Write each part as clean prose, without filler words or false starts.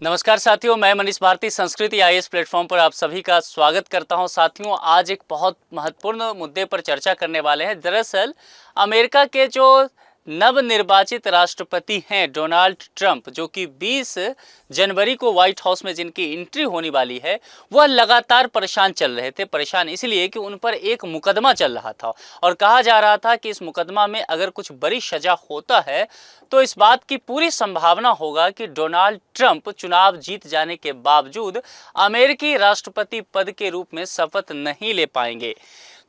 नमस्कार साथियों, मैं मनीष भारती संस्कृति आईएएस प्लेटफॉर्म पर आप सभी का स्वागत करता हूं। साथियों, आज एक बहुत महत्वपूर्ण मुद्दे पर चर्चा करने वाले हैं। दरअसल अमेरिका के जो नवनिर्वाचित राष्ट्रपति हैं डोनाल्ड ट्रंप, जो कि 20 जनवरी को व्हाइट हाउस में जिनकी एंट्री होने वाली है, वह लगातार परेशान चल रहे थे। परेशान इसलिए कि उन पर एक मुकदमा चल रहा था और कहा जा रहा था कि इस मुकदमा में अगर कुछ बड़ी सजा होता है तो इस बात की पूरी संभावना होगा कि डोनाल्ड ट्रंप चुनाव जीत जाने के बावजूद अमेरिकी राष्ट्रपति पद के रूप में शपथ नहीं ले पाएंगे।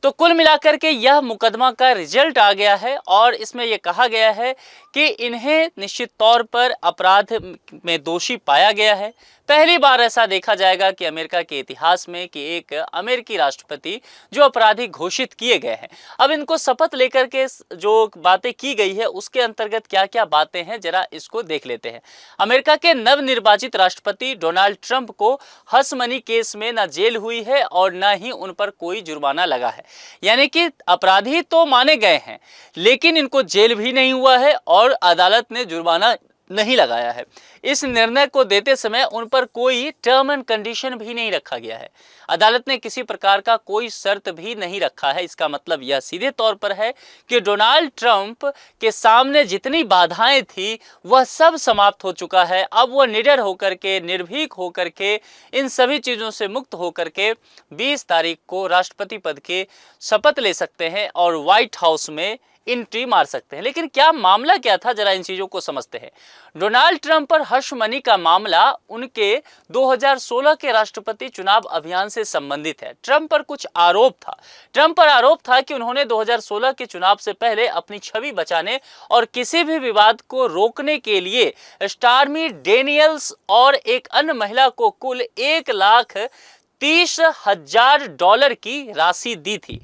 तो कुल मिलाकर के यह मुकदमा का रिजल्ट आ गया है और इसमें यह कहा गया है कि इन्हें निश्चित तौर पर अपराध में दोषी पाया गया है। पहली बार ऐसा देखा जाएगा कि अमेरिका के इतिहास में कि एक अमेरिकी राष्ट्रपति जो अपराधी घोषित किए गए हैं। अब इनको शपथ लेकर के जो बातें की गई है उसके अंतर्गत क्या क्या बातें हैं, जरा इसको देख लेते हैं। अमेरिका के नवनिर्वाचित राष्ट्रपति डोनाल्ड ट्रंप को हश मनी केस में न जेल हुई है और न ही उन पर कोई जुर्माना लगा है। यानी कि अपराधी तो माने गए हैं लेकिन इनको जेल भी नहीं हुआ है और अदालत ने जुर्माना नहीं लगाया है। इस निर्णय को देते समय उन पर कोई टर्म एंड कंडीशन भी नहीं रखा गया है। अदालत ने किसी प्रकार का कोई शर्त भी नहीं रखा है। इसका मतलब यह सीधे तौर पर है कि डोनाल्ड ट्रंप के सामने जितनी बाधाएं थी वह सब समाप्त हो चुका है। अब वह निडर होकर के, निर्भीक होकर के, इन सभी चीज़ों से मुक्त होकर के 20 तारीख को राष्ट्रपति पद के शपथ ले सकते हैं और व्हाइट हाउस में एंट्री मार सकते हैं। लेकिन क्या मामला क्या था, जरा इन चीजों को समझते हैं। डोनाल्ड ट्रंप पर हश मनी का मामला उनके 2016 के राष्ट्रपति चुनाव अभियान से संबंधित है। ट्रंप पर कुछ आरोप था। ट्रंप पर आरोप था कि उन्होंने 2016 के चुनाव से पहले अपनी छवि बचाने और किसी भी विवाद को रोकने के लिए स्टॉर्मी डेनियल्स और एक अन्य महिला को कुल $1,30,000 की राशि दी थी।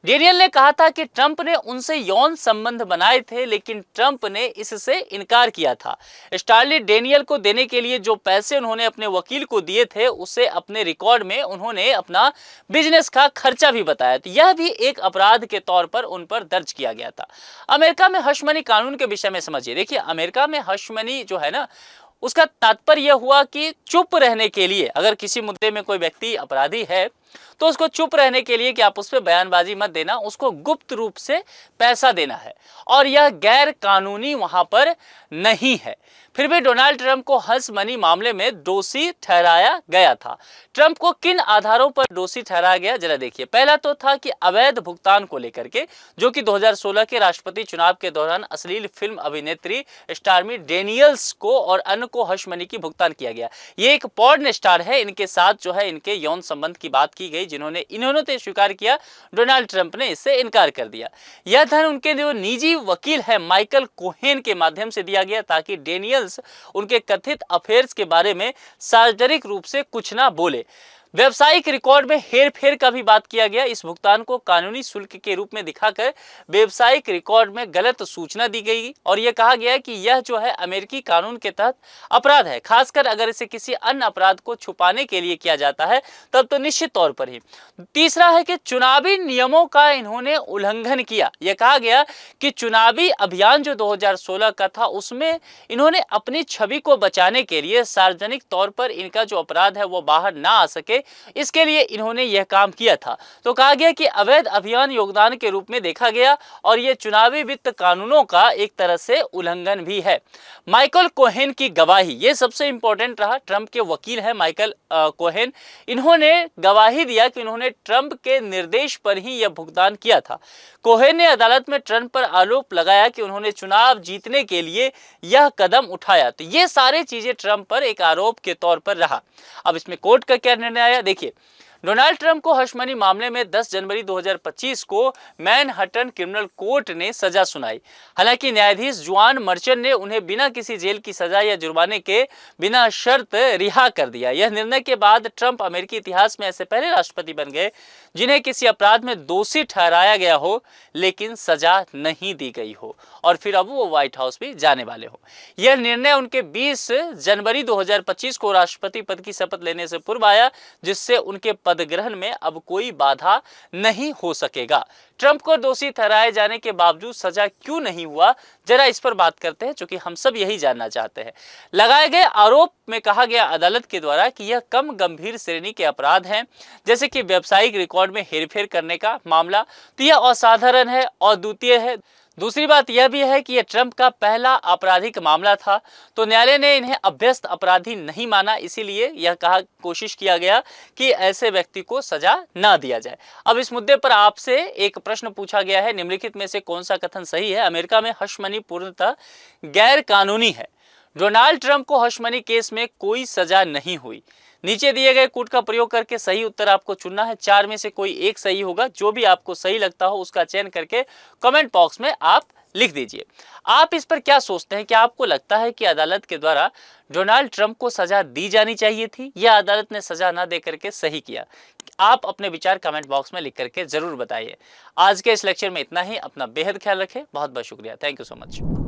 डेनियल ने कहा था कि ट्रंप ने उनसे यौन संबंध बनाए थे लेकिन ट्रंप ने इससे इनकार किया था। स्टार्ली डेनियल को देने के लिए जो पैसे उन्होंने अपने वकील को दिए थे उसे अपने रिकॉर्ड में उन्होंने अपना बिजनेस का खर्चा भी बताया। तो यह भी एक अपराध के तौर पर उन पर दर्ज किया गया था। अमेरिका में हश मनी कानून के विषय में समझिए। देखिए, अमेरिका में हश मनी जो है ना, उसका तात्पर्य यह हुआ कि चुप रहने के लिए, अगर किसी मुद्दे में कोई व्यक्ति अपराधी है तो उसको चुप रहने के लिए कि आप उस पर बयानबाजी मत देना, उसको गुप्त रूप से पैसा देना है और यह गैर कानूनी वहां पर नहीं है। फिर भी डोनाल्ड ट्रंप को हश मनी मामले में दोषी ठहराया गया था। ट्रंप को किन आधारों पर दोषी ठहराया गया, जरा देखिए। पहला तो था कि अवैध भुगतान को लेकर के, जो कि 2016 के राष्ट्रपति चुनाव के दौरान अश्लील फिल्म अभिनेत्री स्टॉर्मी डेनियल्स को और अन्य को हश मनी की भुगतान किया गया। ये एक पॉर्न स्टार है, इनके साथ जो है इनके यौन संबंध की बात की गई, इन्होंने तो स्वीकार किया, डोनाल्ड ट्रंप ने इससे इनकार कर दिया। यह धन उनके जो निजी वकील है माइकल कोहेन के माध्यम से दिया गया ताकि डेनियल्स उनके कथित अफेयर्स के बारे में सार्वजनिक रूप से कुछ ना बोले। व्यवसायिक रिकॉर्ड में हेरफेर का भी बात किया गया। इस भुगतान को कानूनी शुल्क के रूप में दिखाकर व्यवसायिक रिकॉर्ड में गलत सूचना दी गई और यह कहा गया कि यह जो है अमेरिकी कानून के तहत अपराध है, खासकर अगर इसे किसी अन्य अपराध को छुपाने के लिए किया जाता है तब तो निश्चित तौर पर ही। तीसरा है कि चुनावी नियमों का इन्होंने उल्लंघन किया। यह कहा गया कि चुनावी अभियान जो 2016 का था उसमें इन्होंने अपनी छवि को बचाने के लिए सार्वजनिक तौर पर इनका जो अपराध है वो बाहर ना आ सके, इसके लिए इन्होंने यह काम किया था। तो कहा गया कि अवैध अभियान योगदान के रूप में देखा गया और यह चुनावी वित्त कानूनों का एक तरह से उल्लंघन भी है। माइकल कोहेन की गवाही, यह सबसे इंपॉर्टेंट रहा। ट्रंप के वकील है माइकल कोहेन, इन्होंने गवाही दिया कि उन्होंने ट्रंप के निर्देश पर ही यह भुगतान किया था। कोहेन ने अदालत में ट्रंप पर आरोप लगाया कि उन्होंने चुनाव जीतने के लिए यह कदम उठाया। तो ये सारी चीजें ट्रंप पर एक आरोप के तौर पर रहा। अब इसमें कोर्ट का क्या निर्णय आया, देखिए। डोनाल्ड ट्रंप को हश मनी मामले में 10 जनवरी 2025 को मैनहट्टन क्रिमिनल कोर्ट ने सजा सुनाई। हालांकि न्यायाधीश जुआन मर्चेंट ने उन्हें बिना किसी जेल की सजा या जुर्माने के बिना शर्त रिहा कर दिया। यह निर्णय के बाद ट्रंप अमेरिकी इतिहास में ऐसे पहले राष्ट्रपति बन गए जिन्हें किसी अपराध में दोषी ठहराया गया हो लेकिन सजा नहीं दी गई हो और फिर अब वो व्हाइट हाउस भी जाने वाले हो। यह निर्णय उनके 20 जनवरी 2025 को राष्ट्रपति पद की शपथ लेने से पूर्व आया, जिससे उनके पद ग्रहण में अब कोई बाधा नहीं हो सकेगा। ट्रंप को दोषी ठहराए जाने के बावजूद सजा क्यों नहीं हुआ, जरा इस पर बात करते हैं, क्योंकि हम सब यही जानना चाहते हैं। लगाए गए आरोप में कहा गया अदालत के द्वारा कि यह कम गंभीर श्रेणी के अपराध हैं, जैसे कि व्यावसायिक रिकॉर्ड में हेरफेर करने का मामला, तो यह असाधारण है और द्वितीय है। दूसरी बात यह भी है कि यह ट्रंप का पहला आपराधिक मामला था, तो न्यायालय ने इन्हें अभ्यस्त अपराधी नहीं माना, इसीलिए यह कोशिश किया गया कि ऐसे व्यक्ति को सजा ना दिया जाए। अब इस मुद्दे पर आपसे एक प्रश्न पूछा गया है, निम्नलिखित में से कौन सा कथन सही है? अमेरिका में हश मनी पूर्णतः गैर कानूनी है। डोनाल्ड ट्रंप को हश मनी केस में कोई सजा नहीं हुई। नीचे दिए गए कोड का प्रयोग करके सही उत्तर आपको चुनना है। 4 में से कोई एक सही होगा। जो भी आपको सही लगता हो उसका चयन करके कमेंट बॉक्स में आप लिख दीजिए। आप इस पर क्या सोचते हैं? क्या आपको लगता है कि अदालत के द्वारा डोनाल्ड ट्रंप को सजा दी जानी चाहिए थी या अदालत ने सजा ना दे करके सही किया? आप अपने विचार कमेंट बॉक्स में लिख करके जरूर बताइए। आज के इस लेक्चर में इतना ही। अपना बेहद ख्याल रखें। बहुत बहुत शुक्रिया। Thank you so much.